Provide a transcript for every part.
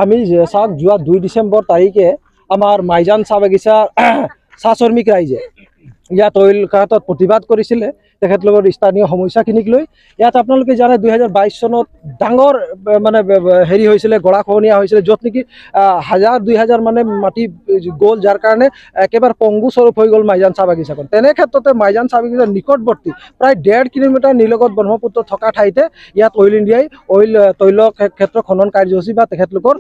আমি চাওক যোৱা 2 ডিচেম্বৰ তাৰিখে আমাৰ মাইজান চাহ বাগিচাৰ চাহ শ্ৰমিক ৰাইজে ইয়াত অইল কাৰ্টত প্ৰতিবাদ কৰিছিলে তেখেতলোকৰ স্থানীয় সমস্যাখিনিক লৈ। ইয়াত আপোনালোকে জানে 2022 চনত ডাঙৰ মানে হেৰি হৈছিলে, গৰাখহনীয়া হৈছিলে, য'ত নেকি 1000-2000 মানে মাটি গ'ল, যাৰ কাৰণে একেবাৰে পংগু স্বৰূপ হৈ গ'ল মাইজান চাহ বাগিচাখন। তেনে ক্ষেত্ৰতে মাইজান চাহ বাগিচাৰ নিকটৱৰ্তী প্ৰায় 1.5 কিলোমিটাৰ নিলগত ব্ৰহ্মপুত্ৰ থকা ঠাইতে ইয়াত অইল ইণ্ডিয়াই তৈল ক্ষেত্ৰ খনন কাৰ্যসূচী বা তেখেতলোকৰ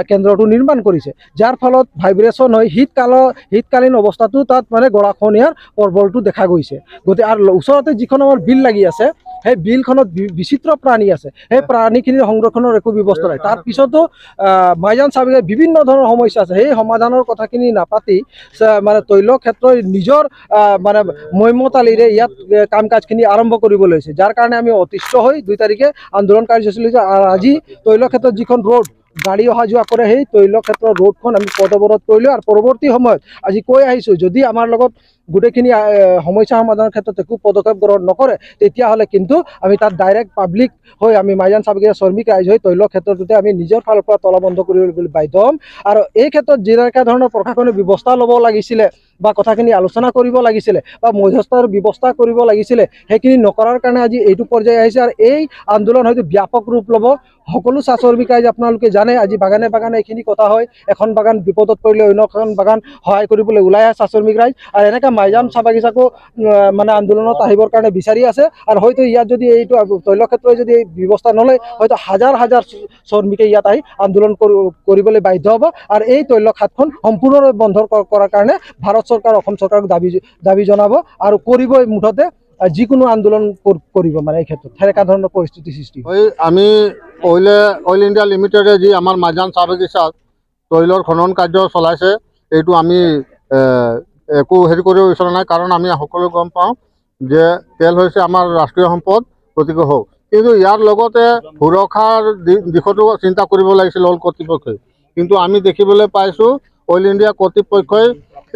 কেন্দ্ৰটো নিৰ্মাণ কৰিছে, যাৰ ফলত ভাইব্ৰেশ্যন হৈ শীতকালীন অৱস্থাটো তাত মানে গৰাখহনীয়াৰ প্ৰবলটো দেখা গৈছে। গতিকে আৰু ওচৰতে যিখন আমাৰ বিল লাগি আছে, সেই বিলখনত বিচিত্ৰ প্ৰাণী আছে, সেই প্ৰাণীখিনিৰ সংৰক্ষণৰ একো ব্যৱস্থা নাই। তাৰপিছতো মাইজান চাহ বাগিচাৰ বিভিন্ন ধৰণৰ সমস্যা আছে, সেই সমাধানৰ কথাখিনি নাপাতি মানে তৈল ক্ষেত্ৰই নিজৰ মানে মৈমতালিৰে ইয়াত কাম কাজখিনি আৰম্ভ কৰিব লৈছে, যাৰ কাৰণে আমি অতিষ্ঠ হৈ 2 তাৰিখে আন্দোলন কাৰ্যসূচী লৈছোঁ। আৰু আজি তৈল ক্ষেত্ৰত যিখন ৰোড গাড়ী অহা যোৱা কৰে, সেই তৈল ক্ষেত্ৰৰ ৰোডখন আমি পথ অৱৰোধ কৰিলোঁ। আৰু পৰৱৰ্তী সময়ত আজি কৈ আহিছোঁ, যদি আমাৰ লগত গোটেইখিনি সমস্যা সমাধানৰ ক্ষেত্ৰত একো পদক্ষেপ গ্ৰহণ নকৰে, তেতিয়াহ'লে কিন্তু আমি তাত ডাইৰেক্ট পাব্লিক হৈ আমি মাইজান চাহ বাগিচাৰ শ্ৰমিক ৰাইজ হৈ তৈল ক্ষেত্ৰটোতে আমি নিজৰ ফালৰ পৰা তলবন্ধ কৰিবলৈ বাধ্য হ'ম। আৰু এই ক্ষেত্ৰত যেনেকুৱা ধৰণৰ প্ৰশাসনে ব্যৱস্থা ল'ব লাগিছিলে বা কথাখিনি আলোচনা কৰিব লাগিছিলে বা মধ্যস্থৰ ব্যৱস্থা কৰিব লাগিছিলে, সেইখিনি নকৰাৰ কাৰণে আজি এইটো পৰ্যায়ে আহিছে। আৰু এই আন্দোলন হয়তো ব্যাপক ৰূপ ল'ব। সকলো চাহ শ্ৰমিক ৰাইজ আপোনালোকে জানে, আজি বাগানে বাগানে এইখিনি কথা হয়, এখন বাগান বিপদত পৰিলে অন্য এখন বাগান সহায় কৰিবলৈ ওলাই আহে চাহ শ্ৰমিক ৰাইজ। আৰু এনেকৈ মাইজান চাহ বাগিচাকো মানে আন্দোলনত আহিবৰ কাৰণে বিচাৰি আছে। আৰু হয়তো ইয়াত যদি এইটো তৈল ক্ষেত্ৰই যদি এই ব্যৱস্থা নলয়, হয়তো হাজাৰ শ্ৰমিকে ইয়াত আহি আন্দোলন কৰিবলৈ বাধ্য হ'ব। আৰু এই তৈল খাতখন সম্পূৰ্ণৰূপে বন্ধ কৰাৰ কাৰণে ভাৰত চৰকাৰ, অসম চৰকাৰক দাবী জনাব আৰু কৰিবই, মুঠতে যিকোনো আন্দোলন কৰিব মানে এই ক্ষেত্ৰত সেনেকুৱা ধৰণৰ পৰিস্থিতি সৃষ্টি। আমি অইল ইণ্ডিয়া লিমিটেডে যি আমাৰ মাইজান চাহ বাগিচাত তৈলৰ খনন কাৰ্য চলাইছে, এইটো আমি একো হেৰি কৰিব বিচৰা নাই, কাৰণ আমি সকলো গম পাওঁ যে তেল হৈছে আমাৰ ৰাষ্ট্ৰীয় সম্পদ, গতিকে হওক। কিন্তু ইয়াৰ লগতে সুৰক্ষাৰ দিশতো চিন্তা কৰিব লাগিছিল অইল কৰ্তৃপক্ষই। কিন্তু আমি দেখিবলৈ পাইছোঁ অইল ইণ্ডিয়া কৰ্তৃপক্ষই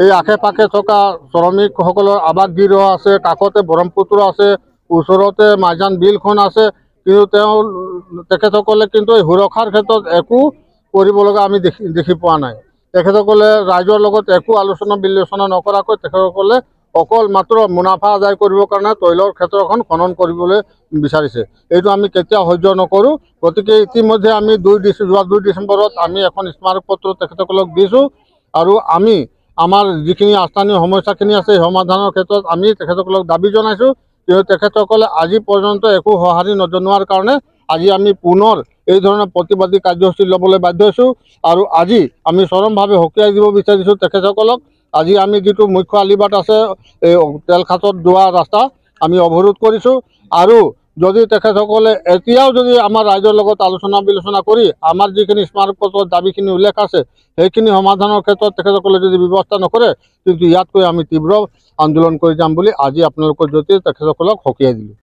এই আশে পাশে থকা শ্ৰমিকসকলৰ আৱাস গৃহ আছে, কাষতে ব্ৰহ্মপুত্ৰ আছে, ওচৰতে মাইজান বিলখন আছে, কিন্তু তেখেতসকলে কিন্তু এই সুৰক্ষাৰ ক্ষেত্ৰত একো কৰিব লগা আমি দেখি পোৱা নাই। তেখেতসকলে ৰাইজৰ লগত একো আলোচনা বিলোচনা নকৰাকৈ তেখেতসকলে অকল মাত্ৰ মুনাফা আদায় কৰিবৰ কাৰণে তৈলৰ ক্ষেত্ৰখন খনন কৰিবলৈ বিচাৰিছে। এইটো আমি কেতিয়াও সহ্য নকৰোঁ। গতিকে ইতিমধ্যে আমি যোৱা 2 ডিচেম্বৰত আমি এখন স্মাৰক পত্ৰ তেখেতসকলক দিছোঁ। আৰু আমি আমাৰ যিখিনি স্থানীয় সমস্যাখিনি আছে, সমাধানৰ ক্ষেত্ৰত আমি তেখেতসকলক দাবী জনাইছোঁ। কিন্তু তেখেতসকলে আজি পৰ্যন্ত একো সঁহাৰি নজনোৱাৰ কাৰণে আজি আমি পুনৰ এই ধৰণৰ প্ৰতিবাদী কাৰ্যসূচী ল'বলৈ বাধ্য হৈছোঁ। আৰু আজি আমি চৰমভাৱে সকীয়াই দিব বিচাৰিছোঁ তেখেতসকলক। আজি আমি যিটো মুখ্য আলিবাট আছে, এই তেল খাতত যোৱা ৰাস্তা আমি অৱৰোধ কৰিছোঁ। আৰু যদি তেখেতসকলে এতিয়াও যদি আমাৰ ৰাইজৰ লগত আলোচনা বিলোচনা কৰি আমাৰ যিখিনি স্মাৰক পত্ৰত দাবীখিনি উল্লেখ আছে, সেইখিনি সমাধানৰ ক্ষেত্ৰত তেখেতসকলে যদি ব্যৱস্থা নকৰে, কিন্তু ইয়াতকৈ আমি তীব্ৰ আন্দোলন কৰি যাম বুলি আজি আপোনালোকৰ জৰিয়তে তেখেতসকলক সকীয়াই দিলোঁ।